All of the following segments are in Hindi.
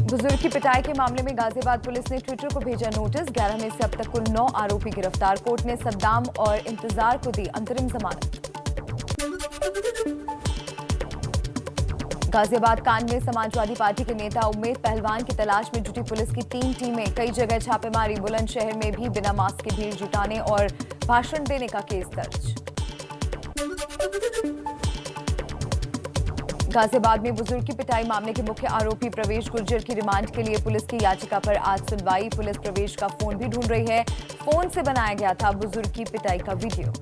बुजुर्ग की पिटाई के मामले में गाजियाबाद पुलिस ने ट्विटर को भेजा नोटिस। 11 में से अब तक कुल 9 आरोपी गिरफ्तार। कोर्ट ने सद्दाम और इंतजार को दी अंतरिम जमानत। गाजियाबाद कांड में समाजवादी पार्टी के नेता उम्मेद पहलवान की तलाश में जुटी पुलिस की 3 टीमें। कई जगह छापेमारी। बुलंदशहर में भी बिना मास्क के भीड़ जुटाने और भाषण देने का केस दर्ज। गाजियाबाद में बुजुर्ग की पिटाई मामले के मुख्य आरोपी प्रवेश गुर्जर की रिमांड के लिए पुलिस की याचिका पर आज सुनवाई। पुलिस प्रवेश का फोन भी ढूंढ रही है। फोन से बनाया गया था बुजुर्ग की पिटाई का वीडियो।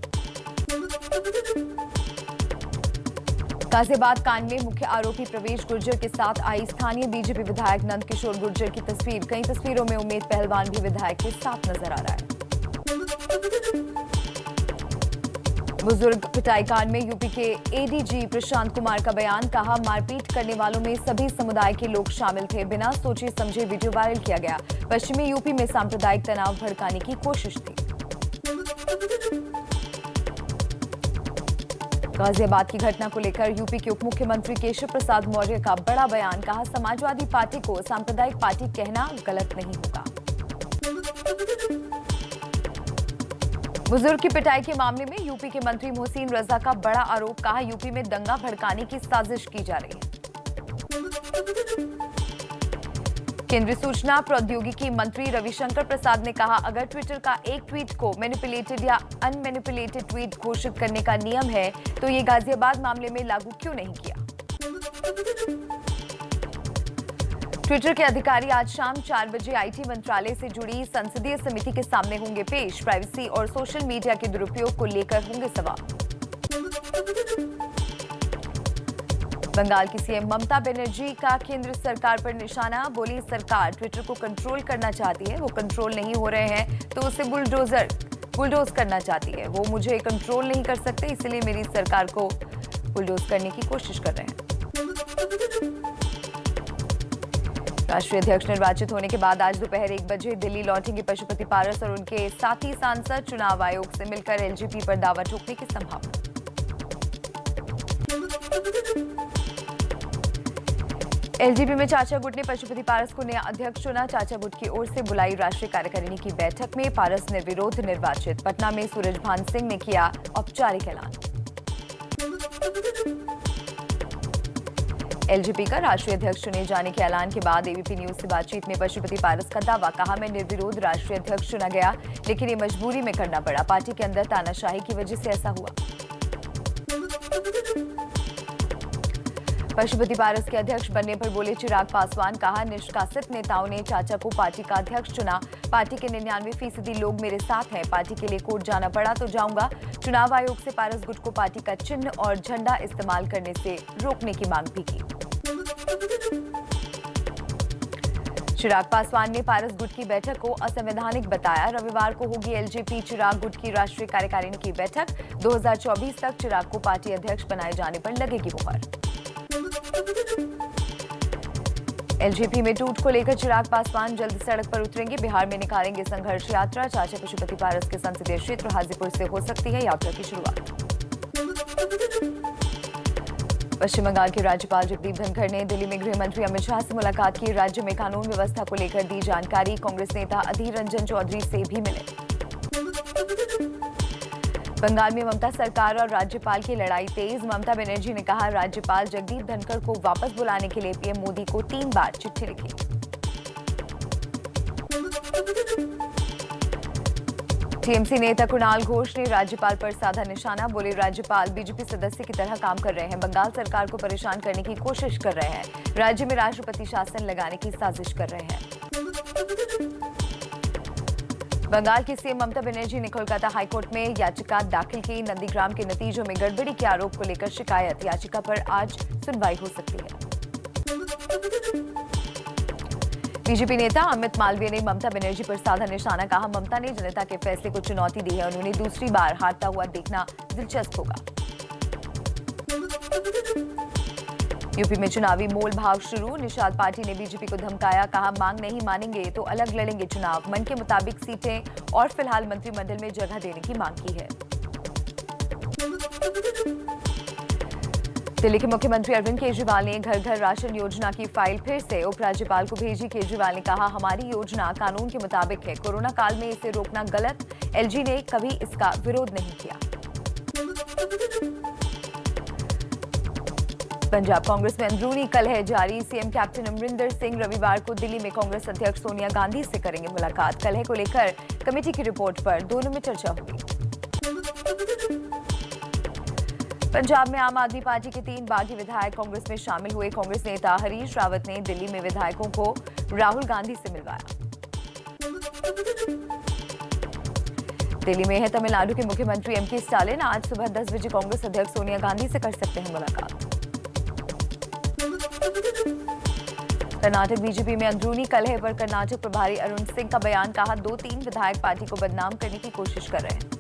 गाजियाबाद कांड में मुख्य आरोपी प्रवेश गुर्जर के साथ आई स्थानीय बीजेपी विधायक नंद किशोर गुर्जर की तस्वीर। कई तस्वीरों में उम्मेद पहलवान भी विधायक के साथ नजर आ रहा है। बुजुर्ग पिटाई कांड में यूपी के एडीजी प्रशांत कुमार का बयान। कहा, मारपीट करने वालों में सभी समुदाय के लोग शामिल थे। बिना सोचे समझे वीडियो वायरल किया गया। पश्चिमी यूपी में सांप्रदायिक तनाव भड़काने की कोशिश थी। गाजियाबाद की घटना को लेकर यूपी के उप मुख्यमंत्री केशव प्रसाद मौर्य का बड़ा बयान। कहा, समाजवादी पार्टी को सांप्रदायिक पार्टी कहना गलत नहीं होगा। बुजुर्ग की पिटाई के मामले में यूपी के मंत्री मोहसिन रजा का बड़ा आरोप। कहा, यूपी में दंगा भड़काने की साजिश की जा रही है। केंद्रीय सूचना प्रौद्योगिकी मंत्री रविशंकर प्रसाद ने कहा, अगर ट्विटर का एक ट्वीट को मैनिपुलेटेड या अनमैनिपुलेटेड ट्वीट घोषित करने का नियम है तो ये गाजियाबाद मामले में लागू क्यों नहीं किया। ट्विटर के अधिकारी आज शाम 4 बजे आईटी मंत्रालय से जुड़ी संसदीय समिति के सामने होंगे पेश। प्राइवेसी और सोशल मीडिया के दुरुपयोग को लेकर होंगे सवाल। बंगाल की सीएम ममता बनर्जी का केंद्र सरकार पर निशाना। बोली, सरकार ट्विटर को कंट्रोल करना चाहती है। वो कंट्रोल नहीं हो रहे हैं तो उसे बुलडोज करना चाहती है। वो मुझे कंट्रोल नहीं कर सकते, इसलिए मेरी सरकार को बुलडोज करने की कोशिश कर रहे हैं। राष्ट्रीय अध्यक्ष निर्वाचित होने के बाद आज दोपहर 1 बजे दिल्ली लौटेंगे पशुपति पारस और उनके साथी सांसद। चुनाव आयोग से मिलकर एलजेपी पर दावा ठोकने की संभावना। एलजेपी में चाचा गुट ने पशुपति पारस को नया अध्यक्ष चुना। चाचा गुट की ओर से बुलाई राष्ट्रीय कार्यकारिणी की बैठक में पारस निर्विरोध निर्वाचित। पटना में सूरजभान सिंह ने किया औपचारिक ऐलान। एलजेपी का राष्ट्रीय अध्यक्ष चुने जाने के ऐलान के बाद एबीपी न्यूज से बातचीत में पशुपति पारस का दावा। कहा, मैं निर्विरोध राष्ट्रीय अध्यक्ष चुना गया, लेकिन ये मजबूरी में करना पड़ा। पार्टी के अंदर तानाशाही की वजह से ऐसा हुआ। पशुपति पारस के अध्यक्ष बनने पर बोले चिराग पासवान। कहा, निष्कासित नेताओं ने चाचा को पार्टी का अध्यक्ष चुना। पार्टी के 99% लोग मेरे साथ हैं। पार्टी के लिए कोर्ट जाना पड़ा तो जाऊंगा। चुनाव आयोग से पारस गुट को पार्टी का चिन्ह और झंडा इस्तेमाल करने से रोकने की मांग भी की। चिराग पासवान ने पारस गुट की बैठक को असंवैधानिक बताया। रविवार को होगी एलजेपी चिराग गुट की राष्ट्रीय कार्यकारिणी की बैठक। 2024 तक चिराग को पार्टी अध्यक्ष बनाए जाने पर लगेगी मुहर। एलजेपी में टूट को लेकर चिराग पासवान जल्द सड़क पर उतरेंगे। बिहार में निकालेंगे संघर्ष यात्रा। चाचा पशुपति पारस के संसदीय क्षेत्र हाजीपुर से हो सकती है यात्रा की शुरुआत। पश्चिम बंगाल के राज्यपाल जगदीप धनखड़ ने दिल्ली में गृह मंत्री अमित शाह से मुलाकात की। राज्य में कानून व्यवस्था को लेकर दी जानकारी। कांग्रेस नेता अधीर रंजन चौधरी से भी मिले। बंगाल में ममता सरकार और राज्यपाल की लड़ाई तेज। ममता बनर्जी ने कहा, राज्यपाल जगदीप धनखड़ को वापस बुलाने के लिए पीएम मोदी को 3 बार चिट्ठी लिखी। टीएमसी नेता कुणाल घोष ने राज्यपाल पर साधा निशाना। बोले, राज्यपाल बीजेपी सदस्य की तरह काम कर रहे हैं। बंगाल सरकार को परेशान करने की कोशिश कर रहे हैं। राज्य में राष्ट्रपति शासन लगाने की साजिश कर रहे हैं। बंगाल की सीएम ममता बनर्जी ने कोलकाता हाईकोर्ट में याचिका दाखिल की। नंदीग्राम के नतीजों में गड़बड़ी के आरोप को लेकर शिकायत। याचिका पर आज सुनवाई हो सकती है। बीजेपी नेता अमित मालवीय ने ममता बनर्जी पर साधा निशाना। कहा, ममता ने जनता के फैसले को चुनौती दी है। उन्होंने दूसरी बार हारता हुआ देखना दिलचस्प होगा। यूपी में चुनावी मोल भाव शुरू। निषाद पार्टी ने बीजेपी को धमकाया। कहा, मांग नहीं मानेंगे तो अलग लड़ेंगे चुनाव। मन के मुताबिक सीटें और फिलहाल मंत्रिमंडल में जगह देने की मांग की है। दिल्ली के मुख्यमंत्री अरविंद केजरीवाल ने घर घर राशन योजना की फाइल फिर से उपराज्यपाल को भेजी। केजरीवाल ने कहा, हमारी योजना कानून के मुताबिक है, कोरोना काल में इसे रोकना गलत। एलजी ने कभी इसका विरोध नहीं किया। पंजाब कांग्रेस में अंदरूनी कलह जारी। सीएम कैप्टन अमरिंदर सिंह रविवार को दिल्ली में कांग्रेस अध्यक्ष सोनिया गांधी से करेंगे मुलाकात। कलह को लेकर कमेटी की रिपोर्ट पर दोनों में चर्चा होगी। पंजाब में आम आदमी पार्टी के 3 बागी विधायक कांग्रेस में शामिल हुए। कांग्रेस नेता हरीश रावत ने दिल्ली में विधायकों को राहुल गांधी से मिलवाया। दिल्ली में है तमिलनाडु के मुख्यमंत्री एमके स्टालिन। आज सुबह 10 बजे कांग्रेस अध्यक्ष सोनिया गांधी से कर सकते हैं मुलाकात। कर्नाटक बीजेपी में अंदरूनी कलह पर कर्नाटक प्रभारी अरुण सिंह का बयान। कहा, 2-3 विधायक पार्टी को बदनाम करने की कोशिश कर रहे हैं।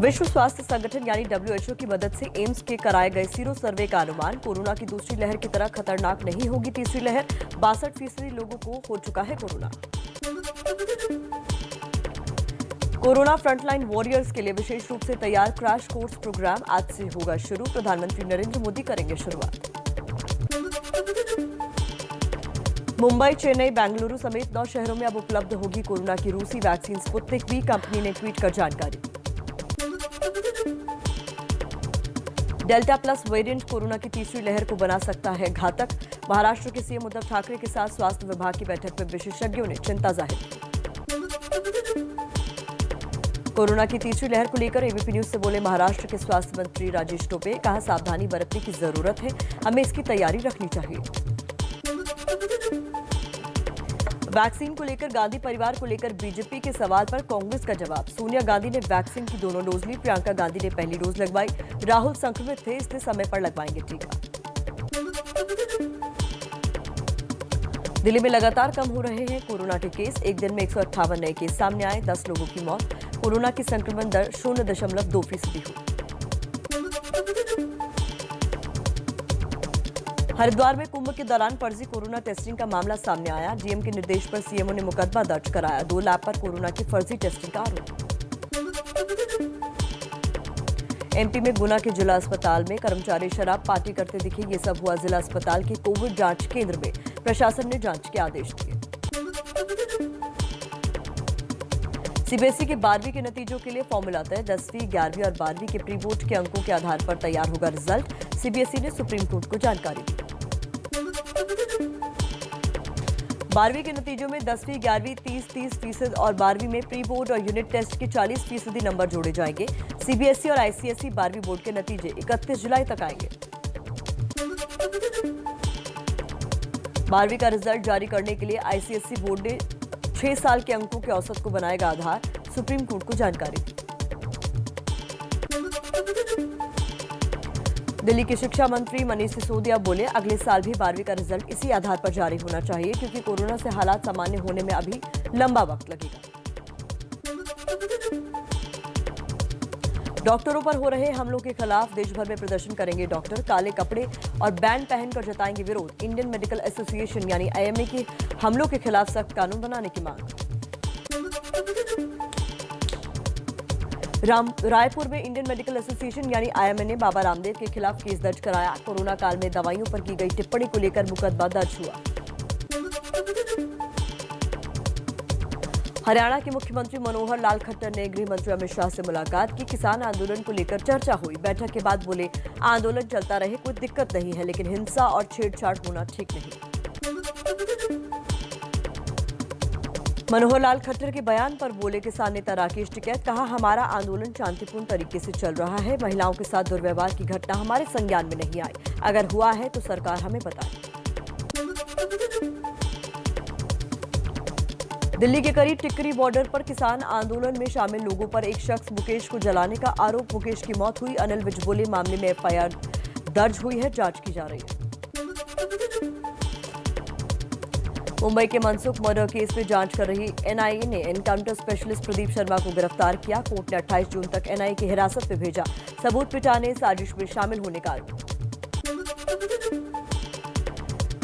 विश्व स्वास्थ्य संगठन यानी WHO की मदद से एम्स के कराए गए सीरो सर्वे का अनुमान, कोरोना की दूसरी लहर की तरह खतरनाक नहीं होगी तीसरी लहर। 62% लोगों को हो चुका है कोरोना। कोरोना फ्रंटलाइन वॉरियर्स के लिए विशेष रूप से तैयार क्रैश कोर्स प्रोग्राम आज से होगा शुरू। प्रधानमंत्री नरेंद्र मोदी करेंगे शुरुआत। मुंबई, चेन्नई, बेंगलुरु समेत 9 शहरों में अब उपलब्ध होगी कोरोना की रूसी वैक्सीन स्पुतनिक वी। कंपनी ने ट्वीट कर जानकारी। डेल्टा प्लस वेरिएंट कोरोना की तीसरी लहर को बना सकता है घातक। महाराष्ट्र के सीएम उद्धव ठाकरे के साथ स्वास्थ्य विभाग की बैठक में विशेषज्ञों ने चिंता जाहिर की। कोरोना की तीसरी लहर को लेकर एबीपी न्यूज से बोले महाराष्ट्र के स्वास्थ्य मंत्री राजेश टोपे। कहा, सावधानी बरतने की जरूरत है, हमें इसकी तैयारी रखनी चाहिए। वैक्सीन को लेकर गांधी परिवार को लेकर बीजेपी के सवाल पर कांग्रेस का जवाब। सोनिया गांधी ने वैक्सीन की दोनों डोज ली। प्रियंका गांधी ने पहली डोज लगवाई। राहुल संक्रमित थे, इसलिए समय पर लगवाएंगे टीका। दिल्ली में लगातार कम हो रहे हैं कोरोना के केस। एक दिन में 158 नए केस सामने आए, 10 लोगों की मौत। कोरोना की संक्रमण दर 0.2% हुई। हरिद्वार में कुंभ के दौरान फर्जी कोरोना टेस्टिंग का मामला सामने आया। डीएम के निर्देश पर सीएमओ ने मुकदमा दर्ज कराया। 2 लैब पर कोरोना की फर्जी टेस्टिंग का आरोप। एमपी में गुना के जिला अस्पताल में कर्मचारी शराब पार्टी करते दिखे। ये सब हुआ जिला अस्पताल के कोविड जांच केंद्र में। प्रशासन ने जांच के आदेश दिए। सीबीएसई के 12वीं के नतीजों के लिए फॉर्मूला तय। 10वीं, 11वीं और 12वीं के प्री बोर्ड के अंकों के आधार पर तैयार होगा रिजल्ट। सीबीएसई ने सुप्रीम कोर्ट को जानकारी दी। 12वीं के नतीजों में 10वीं, 11वीं 30% और 12वीं में प्री बोर्ड और यूनिट टेस्ट के 40% नंबर जोड़े जाएंगे। सीबीएसई और आईसीएसई 12वीं बोर्ड के नतीजे 31 जुलाई तक आएंगे। 12वीं का रिजल्ट जारी करने के लिए आईसीएसई बोर्ड ने 6 साल के अंकों के औसत को बनाएगा आधार। सुप्रीम कोर्ट को जानकारी दी। दिल्ली के शिक्षा मंत्री मनीष सिसोदिया बोले, अगले साल भी 12वीं का रिजल्ट इसी आधार पर जारी होना चाहिए, क्योंकि कोरोना से हालात सामान्य होने में अभी लंबा वक्त लगेगा। डॉक्टरों पर हो रहे हमलों के खिलाफ देश भर में प्रदर्शन करेंगे डॉक्टर। काले कपड़े और बैंड पहनकर जताएंगे विरोध। इंडियन मेडिकल एसोसिएशन यानी आईएमए के हमलों के खिलाफ सख्त कानून बनाने की मांग। रायपुर में इंडियन मेडिकल एसोसिएशन यानी आईएमए ने बाबा रामदेव के खिलाफ केस दर्ज कराया। कोरोना काल में दवाइयों पर की गई टिप्पणी को लेकर मुकदमा दर्ज हुआ। हरियाणा के मुख्यमंत्री मनोहर लाल खट्टर ने गृह मंत्री अमित शाह से मुलाकात की। किसान आंदोलन को लेकर चर्चा हुई। बैठक के बाद बोले, आंदोलन चलता रहे, कोई दिक्कत नहीं है, लेकिन हिंसा और छेड़छाड़ होना ठीक नहीं। मनोहर लाल खट्टर के बयान पर बोले किसान नेता राकेश टिकैत। कहा, हमारा आंदोलन शांतिपूर्ण तरीके से चल रहा है। महिलाओं के साथ दुर्व्यवहार की घटना हमारे संज्ञान में नहीं आई। अगर हुआ है तो सरकार हमें बताए। दिल्ली के करीब टिक्करी बॉर्डर पर किसान आंदोलन में शामिल लोगों पर एक शख्स मुकेश को जलाने का आरोप। मुकेश की मौत हुई। अनिल विजबोले मामले में एफआईआर दर्ज हुई है, जांच की जा रही है। मुंबई के मनसुख मर्डर केस में जांच कर रही एनआईए ने एनकाउंटर स्पेशलिस्ट प्रदीप शर्मा को गिरफ्तार किया। कोर्ट ने 28 जून तक एनआईए की हिरासत में भेजा। सबूत मिटाने, साजिश में शामिल होने का आरोप।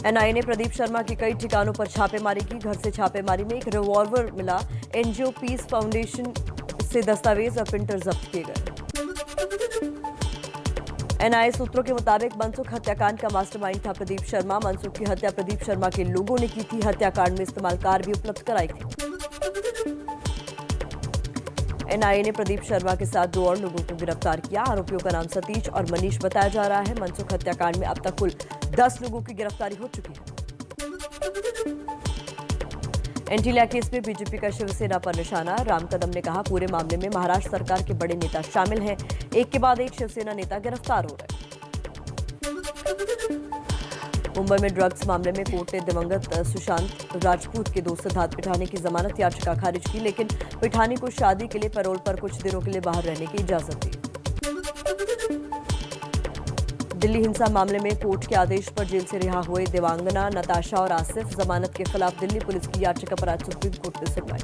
एनआईए ने प्रदीप शर्मा के कई ठिकानों पर छापेमारी की। घर से छापेमारी में एक रिवॉल्वर मिला। एनजीओ पीस फाउंडेशन से दस्तावेज और प्रिंटर जब्त किए गए। एनआईए सूत्रों के मुताबिक मनसुख हत्याकांड का मास्टरमाइंड था प्रदीप शर्मा। मनसुख की हत्या प्रदीप शर्मा के लोगों ने की थी। हत्याकांड में इस्तेमाल कार भी उपलब्ध कराई थी। एनआईए ने प्रदीप शर्मा के साथ 2 और लोगों को गिरफ्तार किया। आरोपियों का नाम सतीश और मनीष बताया जा रहा है। मनसुख हत्याकांड में अब तक कुल 10 लोगों की गिरफ्तारी हो चुकी है। एंटीलिया केस में बीजेपी का शिवसेना पर निशाना। राम कदम ने कहा, पूरे मामले में महाराष्ट्र सरकार के बड़े नेता शामिल हैं। एक के बाद एक शिवसेना नेता गिरफ्तार हो रहे हैं। मुंबई में ड्रग्स मामले में कोर्ट ने दिवंगत सुशांत राजपूत के दोस्त सिद्धार्थ पिठानी की जमानत याचिका खारिज की, लेकिन पिठानी को शादी के लिए पैरोल पर कुछ दिनों के लिए बाहर रहने की इजाजत दी। दिल्ली हिंसा मामले में कोर्ट के आदेश पर जेल से रिहा हुए दिव्यांगना नताशा और आसिफ जमानत के खिलाफ दिल्ली पुलिस की याचिका पर आज सुप्रीम कोर्ट ने सुनवाई।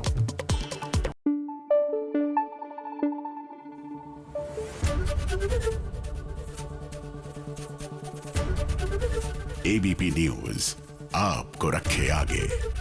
एबीपी न्यूज आपको रखे आगे।